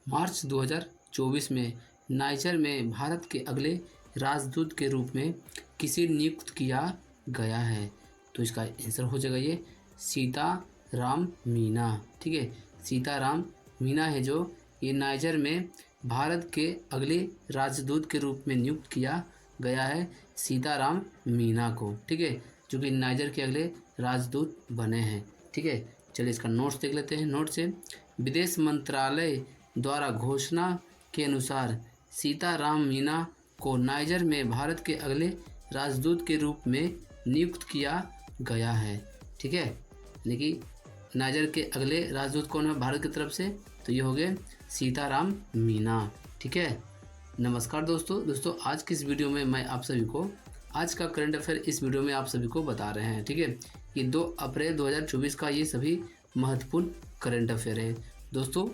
मार्च 2024 में नाइजर में भारत के अगले राजदूत के रूप में किसे नियुक्त किया गया है? तो इसका आंसर हो जाएगा ये सीताराम मीना। ठीक है, सीताराम मीना है जो ये नाइजर में भारत के अगले राजदूत के रूप में नियुक्त किया गया है सीताराम मीना को। ठीक है, जो कि नाइजर के अगले राजदूत बने हैं। ठीक है, चलिए इसका नोट्स देख लेते हैं। नोट से विदेश मंत्रालय द्वारा घोषणा के अनुसार सीताराम मीना को नाइजर में भारत के अगले राजदूत के रूप में नियुक्त किया गया है। ठीक है, यानी कि नाइजर के अगले राजदूत कौन है भारत की तरफ से? तो ये हो गए सीताराम मीना। ठीक है, नमस्कार दोस्तों आज की इस वीडियो में मैं आप सभी को आज का करंट अफेयर इस वीडियो में आप सभी को बता रहे हैं। ठीक है, ये 2 अप्रैल 2024 का ये सभी महत्वपूर्ण करंट अफेयर है। दोस्तों,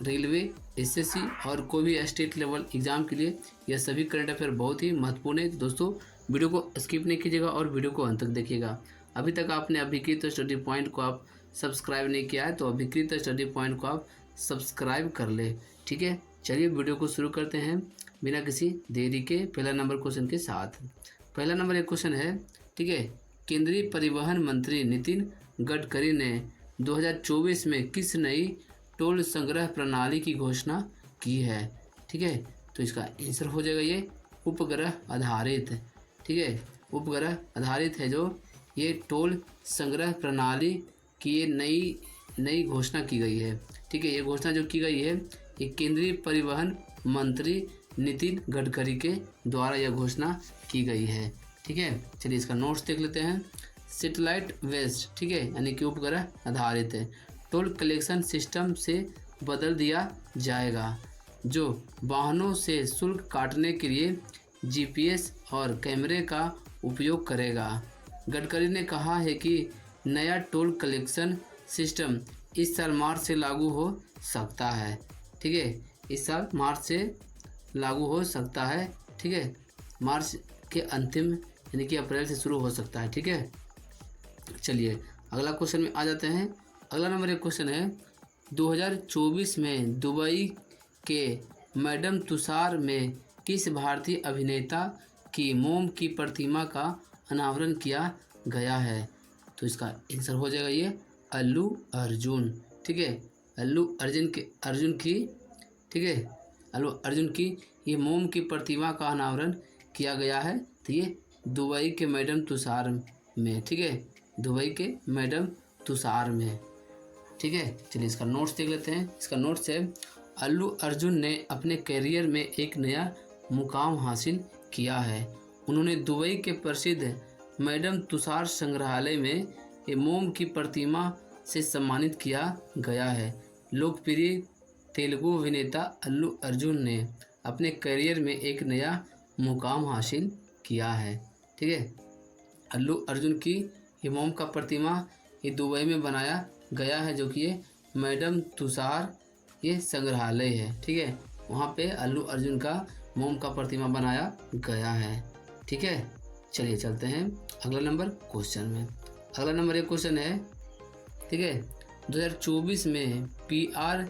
रेलवे, एसएससी और कोई भी स्टेट लेवल एग्जाम के लिए यह सभी करंट अफेयर बहुत ही महत्वपूर्ण है। दोस्तों, वीडियो को स्किप नहीं कीजिएगा और वीडियो को अंत तक देखिएगा। अभी तक आपने अभिकृत स्टडी पॉइंट को आप सब्सक्राइब नहीं किया है तो अभिकृत स्टडी पॉइंट को आप सब्सक्राइब कर ले। ठीक है, चलिए वीडियो को शुरू करते हैं बिना किसी देरी के पहला नंबर क्वेश्चन के साथ। पहला नंबर एक क्वेश्चन है। ठीक है, केंद्रीय परिवहन मंत्री नितिन गडकरी ने 2024 में किस नई टोल संग्रह प्रणाली की घोषणा की है? ठीक है, तो इसका आंसर हो जाएगा ये उपग्रह आधारित। ठीक है, उपग्रह आधारित है जो ये टोल संग्रह प्रणाली की ये नई घोषणा की गई है। ठीक है, ये घोषणा जो की गई है ये केंद्रीय परिवहन मंत्री नितिन गडकरी के द्वारा यह घोषणा की गई है। ठीक है, चलिए इसका नोट्स देख लेते हैं। सैटेलाइट बेस्ड, ठीक है, यानी कि उपग्रह आधारित है टोल कलेक्शन सिस्टम से बदल दिया जाएगा जो वाहनों से शुल्क काटने के लिए जीपीएस और कैमरे का उपयोग करेगा। गडकरी ने कहा है कि नया टोल कलेक्शन सिस्टम इस साल मार्च से लागू हो सकता है। ठीक है, इस साल मार्च से लागू हो सकता है। ठीक है, मार्च के अंतिम यानी कि अप्रैल से शुरू हो सकता है। ठीक है, चलिए अगला क्वेश्चन में आ जाते हैं। अगला नंबर एक क्वेश्चन है 2024 में दुबई के मैडम तुषार में किस भारतीय अभिनेता की मोम की प्रतिमा का अनावरण किया गया है? तो इसका आंसर हो जाएगा ये अल्लू अर्जुन। ठीक है, अल्लू अर्जुन की ठीक है, अल्लू अर्जुन की ये मोम की प्रतिमा का अनावरण किया गया है। तो ये दुबई के मैडम तुषार में। ठीक है, दुबई के मैडम तुषार में। ठीक है, चलिए इसका नोट्स देख लेते हैं। इसका नोट्स है अल्लू अर्जुन ने अपने करियर में एक नया मुकाम हासिल किया है। उन्होंने दुबई के प्रसिद्ध मैडम तुषार संग्रहालय में ये मोम की प्रतिमा से सम्मानित किया गया है। लोकप्रिय तेलुगु अभिनेता अल्लू अर्जुन ने अपने करियर में एक नया मुकाम हासिल किया है। ठीक है, अल्लू अर्जुन की ये मोम का प्रतिमा ये दुबई में बनाया गया है जो कि ये मैडम तुषार ये संग्रहालय है। ठीक है, वहाँ पे अल्लू अर्जुन का मोम का प्रतिमा बनाया गया है। ठीक है, चलिए चलते हैं अगला नंबर क्वेश्चन में। अगला नंबर एक क्वेश्चन है। ठीक है, 2024 में पीआर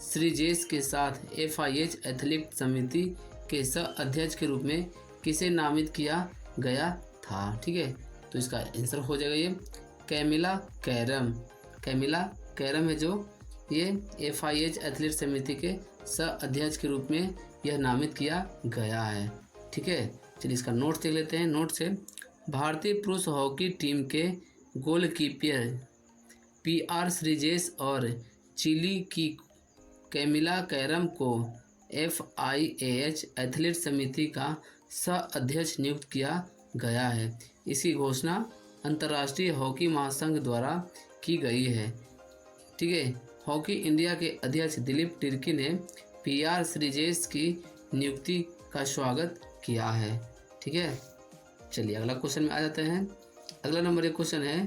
श्रीजेश के साथ FIH एथलीट समिति के सह अध्यक्ष के रूप में किसे नामित किया गया था? ठीक है, तो इसका आंसर हो जाएगा ये कैमिला कैरम। कैमिला कैरम है जो ये FIH एथलीट समिति के सह अध्यक्ष के रूप में यह नामित किया गया है। ठीक है, चलिए इसका नोट्स देख लेते हैं। नोट्स है भारतीय पुरुष हॉकी टीम के गोलकीपर पीआर श्रीजेश और चिली की कैमिला कैरम को FIH एथलीट समिति का सह अध्यक्ष नियुक्त किया गया है। इसकी घोषणा अंतर्राष्ट्रीय हॉकी महासंघ द्वारा की गई है। ठीक है, हॉकी इंडिया के अध्यक्ष दिलीप तिर्की ने पीआर श्रीजेश की नियुक्ति का स्वागत किया है। ठीक है, चलिए अगला क्वेश्चन में आ जाते हैं। अगला नंबर एक क्वेश्चन है।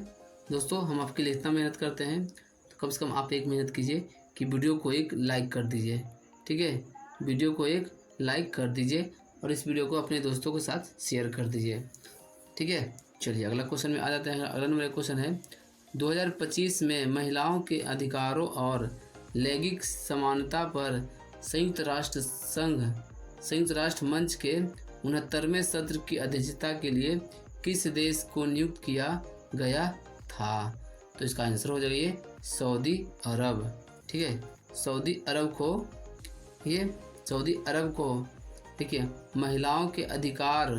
दोस्तों, हम आपके लिए इतना मेहनत करते हैं तो कम से कम आप एक मेहनत कीजिए कि वीडियो को एक लाइक कर दीजिए। ठीक है, वीडियो को एक लाइक कर दीजिए और इस वीडियो को अपने दोस्तों के साथ शेयर कर दीजिए। ठीक है, चलिए अगला क्वेश्चन में आ जाते हैं। अगला नंबर एक क्वेश्चन है 2025 में महिलाओं के अधिकारों और लैंगिक समानता पर संयुक्त राष्ट्र मंच के 69वें सत्र की अध्यक्षता के लिए किस देश को नियुक्त किया गया था? तो इसका आंसर हो जाएगा ये सऊदी अरब। ठीक है, सऊदी अरब को देखिए महिलाओं के अधिकार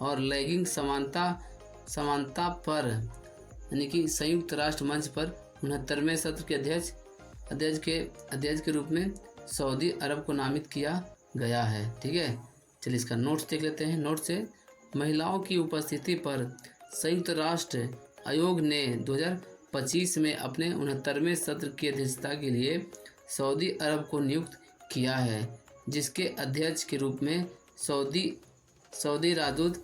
और लैंगिक समानता पर यानी कि संयुक्त राष्ट्र मंच पर 69वें सत्र के अध्यक्ष के रूप में सऊदी अरब को नामित किया गया है। ठीक है, चलिए इसका नोट्स देख लेते हैं। नोट से महिलाओं की उपस्थिति पर संयुक्त राष्ट्र आयोग ने 2025 में अपने 69वें सत्र की अध्यक्षता के लिए सऊदी अरब को नियुक्त किया है, जिसके अध्यक्ष के रूप में सऊदी राजदूत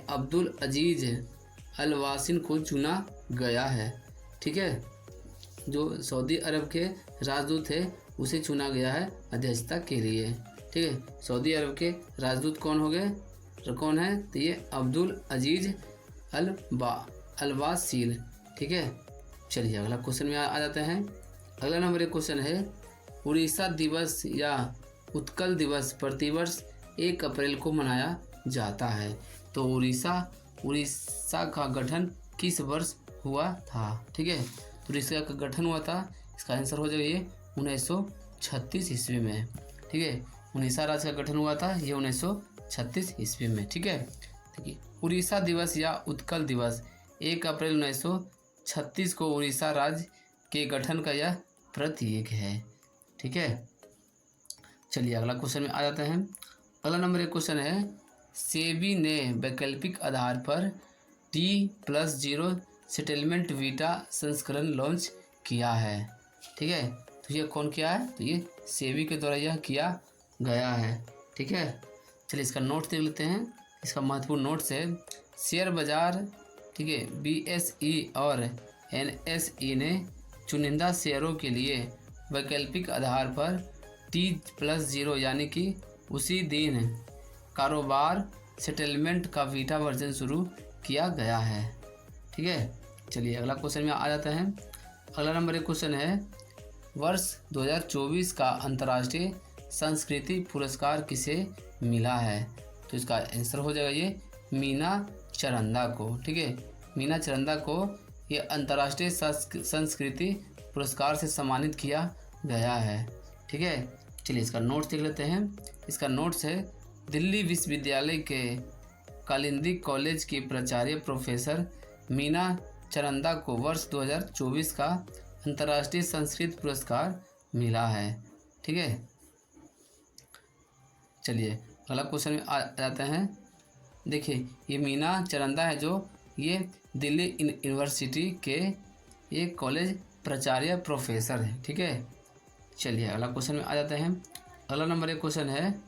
अब्दुल अजीज अल वासिन को चुना गया है। ठीक है, जो सऊदी अरब के राजदूत थे उसे चुना गया है अध्यक्षता के लिए। ठीक है, सऊदी अरब के राजदूत कौन है? तो ये अब्दुल अजीज अल वासिल। ठीक है, चलिए अगला क्वेश्चन में आ जाते हैं। अगला नंबर एक क्वेश्चन है, उड़ीसा दिवस या उत्कल दिवस प्रतिवर्ष 1 अप्रैल को मनाया जाता है। तो उड़ीसा का गठन किस वर्ष हुआ था? ठीक है, तो उड़ीसा का गठन हुआ था, इसका आंसर हो जाएगा ये 1936 ईस्वी में। ठीक है, उड़ीसा राज्य का गठन हुआ था ये 1936 ईस्वी में। ठीक है, देखिए उड़ीसा दिवस या उत्कल दिवस 1 अप्रैल 1936 को उड़ीसा राज्य के गठन का यह प्रतीक है। ठीक है, चलिए अगला क्वेश्चन में आ जाते हैं। अगला नंबर एक क्वेश्चन है, सेबी ने वैकल्पिक आधार पर T+0 सेटलमेंट वीटा संस्करण लॉन्च किया है। ठीक है, तो ये कौन किया है? तो ये सेबी के द्वारा यह किया गया है। ठीक है, चलिए इसका नोट देख लेते हैं। इसका महत्वपूर्ण नोट्स है, शेयर बाजार ठीक है BSE और NSE ने चुनिंदा शेयरों के लिए वैकल्पिक आधार पर T+0 यानी कि उसी दिन कारोबार सेटलमेंट का वीटा वर्जन शुरू किया गया है। ठीक है, चलिए अगला क्वेश्चन में आ जाता है। अगला नंबर एक क्वेश्चन है, वर्ष 2024 का अंतर्राष्ट्रीय संस्कृति पुरस्कार किसे मिला है? तो इसका आंसर हो जाएगा ये मीना चरंदा को। ठीक है, मीना चरंदा को ये अंतर्राष्ट्रीय संस्कृति पुरस्कार से सम्मानित किया गया है। ठीक है, चलिए इसका नोट्स देख लेते हैं। इसका नोट्स है, दिल्ली विश्वविद्यालय के कालिंदी कॉलेज की प्राचार्य प्रोफेसर मीना चरंदा को वर्ष 2024 का अंतर्राष्ट्रीय संस्कृत पुरस्कार मिला है। ठीक है, चलिए अगला क्वेश्चन में आ जाते हैं। देखिए ये मीना चरंदा है जो ये दिल्ली यूनिवर्सिटी के एक कॉलेज प्राचार्य प्रोफेसर है। ठीक है, चलिए अगला क्वेश्चन में आ जाते हैं। अगला नंबर एक क्वेश्चन है,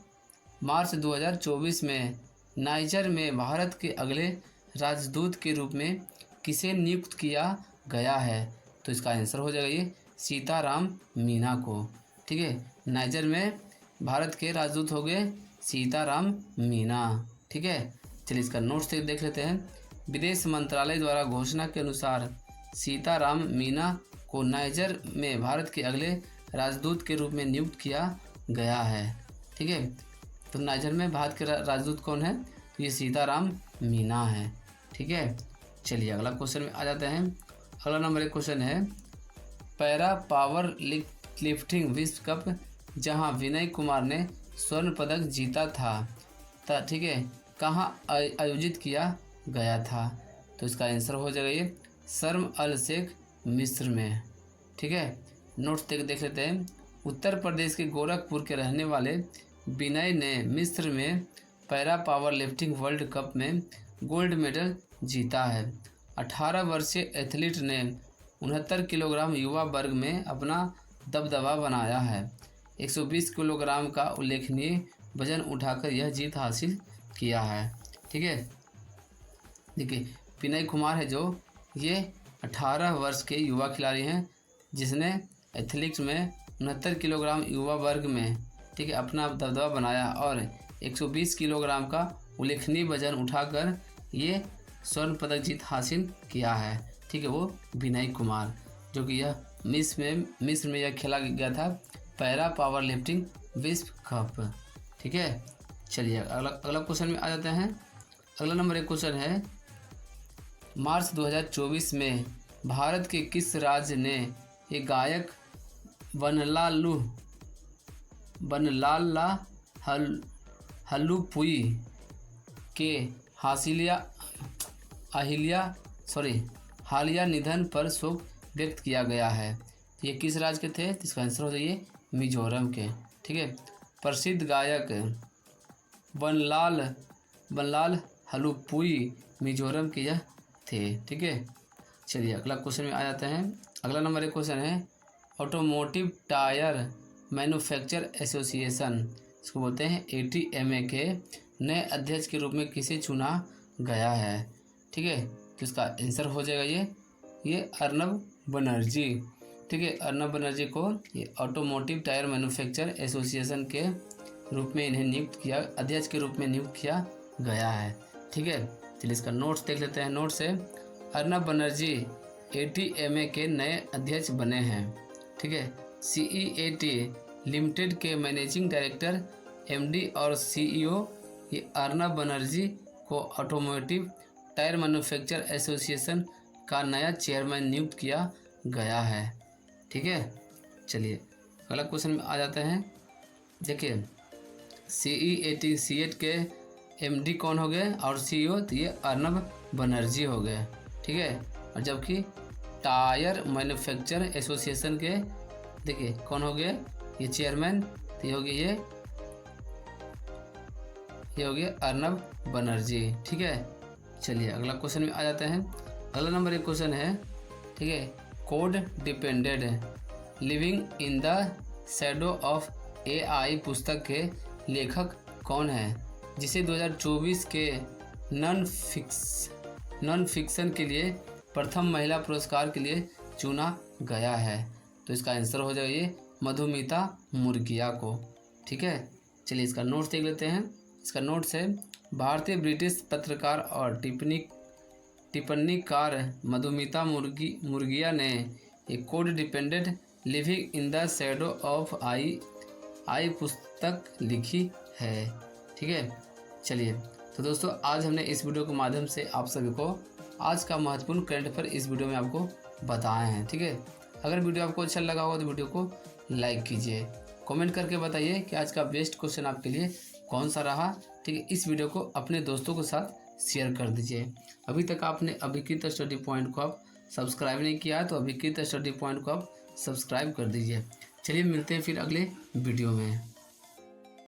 मार्च 2024 में नाइजर में भारत के अगले राजदूत के रूप में किसे नियुक्त किया गया है? तो इसका आंसर हो जाएगा ये सीताराम मीना को। ठीक है, नाइजर में भारत के राजदूत हो गए सीताराम मीना। ठीक है, चलिए इसका नोट्स देख लेते हैं। विदेश मंत्रालय द्वारा घोषणा के अनुसार सीताराम मीना को नाइजर में भारत के अगले राजदूत के रूप में नियुक्त किया गया है। ठीक है, तो नाइजर में भारत के राजदूत कौन है? तो ये सीताराम मीना है। ठीक है, चलिए अगला क्वेश्चन में आ जाते हैं। अगला नंबर एक क्वेश्चन है, पैरा पावर लिफ्टिंग विश्व कप जहां विनय कुमार ने स्वर्ण पदक जीता था ठीक है कहाँ आयोजित किया गया था? तो इसका आंसर हो जाएगा ये शर्म अल शेख मिस्र में। ठीक है, नोट्स देख लेते हैं। उत्तर प्रदेश के गोरखपुर के रहने वाले विनय ने मिस्र में para power lifting world cup में गोल्ड मेडल जीता है। 18 वर्षीय एथलीट ने 69 किलोग्राम युवा वर्ग में अपना दबदबा बनाया है। 120 किलोग्राम का उल्लेखनीय वजन उठाकर यह जीत हासिल किया है। ठीक है, देखिए विनय कुमार है जो ये 18 वर्ष के युवा खिलाड़ी हैं जिसने एथलेटिक्स में 69 किलोग्राम युवा वर्ग में ठीक है अपना दबदबा बनाया और 120 किलोग्राम का उल्लेखनीय वजन उठाकर ये स्वर्ण पदक जीत हासिल किया है। ठीक है, वो विनय कुमार जो कि यह मिस्र में यह खेला गया था पैरा पावर लिफ्टिंग विश्व कप। ठीक है, चलिए अगला क्वेश्चन में आ जाते हैं। अगला नंबर एक क्वेश्चन है, मार्च 2024 में भारत के किस राज्य ने एक गायक बनलाला हल्लुपुई के हालिया निधन पर शोक व्यक्त किया गया है? ये किस राज्य के थे? तो इसका आंसर हो जाइए मिजोरम के। ठीक है, प्रसिद्ध गायक बनलाल हल्लुपुई मिजोरम के यह थे। ठीक है, चलिए अगला क्वेश्चन में आ जाते हैं। अगला नंबर एक क्वेश्चन है, ऑटोमोटिव टायर मैन्युफैक्चर एसोसिएशन, इसको बोलते हैं ATMA के नए अध्यक्ष के रूप में किसे चुना गया है? ठीक है, तो इसका आंसर हो जाएगा ये अर्नब बनर्जी। ठीक है, अर्नब बनर्जी को ये ऑटोमोटिव टायर मैन्युफैक्चर एसोसिएशन के रूप में इन्हें नियुक्त किया, अध्यक्ष के रूप में नियुक्त किया गया है। ठीक है, चलिए इसका नोट्स देख लेते हैं। नोट्स है, अर्नब बनर्जी ATMA के नए अध्यक्ष बने हैं। ठीक है, CEAT लिमिटेड के मैनेजिंग डायरेक्टर MD और CEO ये अर्नब बनर्जी को ऑटोमोटिव टायर मैन्युफैक्चर एसोसिएशन का नया चेयरमैन नियुक्त किया गया है। ठीक है, चलिए अगला क्वेश्चन में आ जाते हैं। देखिए, CEAT के MD कौन हो गए और CEO तो ये अर्नब बनर्जी हो गए। ठीक है, और जबकि टायर मैन्युफैक्चर एसोसिएशन के देखिए कौन हो गए, ये चेयरमैन तो ये हो गए अर्नब बनर्जी। ठीक है, चलिए अगला क्वेश्चन में आ जाते हैं। अगला नंबर एक क्वेश्चन है, ठीक है, code dependent living in the shadow of AI पुस्तक के लेखक कौन है, जिसे 2024 के नॉन फिक्शन के लिए प्रथम महिला पुरस्कार के लिए चुना गया है? तो इसका आंसर हो जाएगा ये मधुमिता मुर्गिया को। ठीक है, चलिए इसका नोट्स देख लेते हैं। इसका नोट्स है, भारतीय ब्रिटिश पत्रकार और टिप्पणीकार मधुमिता मुर्गिया ने एक code dependent living in the shadow of AI पुस्तक लिखी है। ठीक है, चलिए तो दोस्तों आज हमने इस वीडियो के माध्यम से आप सभी को आज का महत्वपूर्ण करंट अफेयर इस वीडियो में आपको बताए हैं। ठीक है, अगर वीडियो आपको अच्छा लगा होगा तो वीडियो को लाइक कीजिए, कमेंट करके बताइए कि आज का बेस्ट क्वेश्चन आपके लिए कौन सा रहा। ठीक है, इस वीडियो को अपने दोस्तों के साथ शेयर कर दीजिए। अभी तक आपने अभिकृत स्टडी पॉइंट को आप सब्सक्राइब नहीं किया है तो अभिकृत स्टडी पॉइंट को आप सब्सक्राइब कर दीजिए। चलिए मिलते हैं फिर अगले वीडियो में।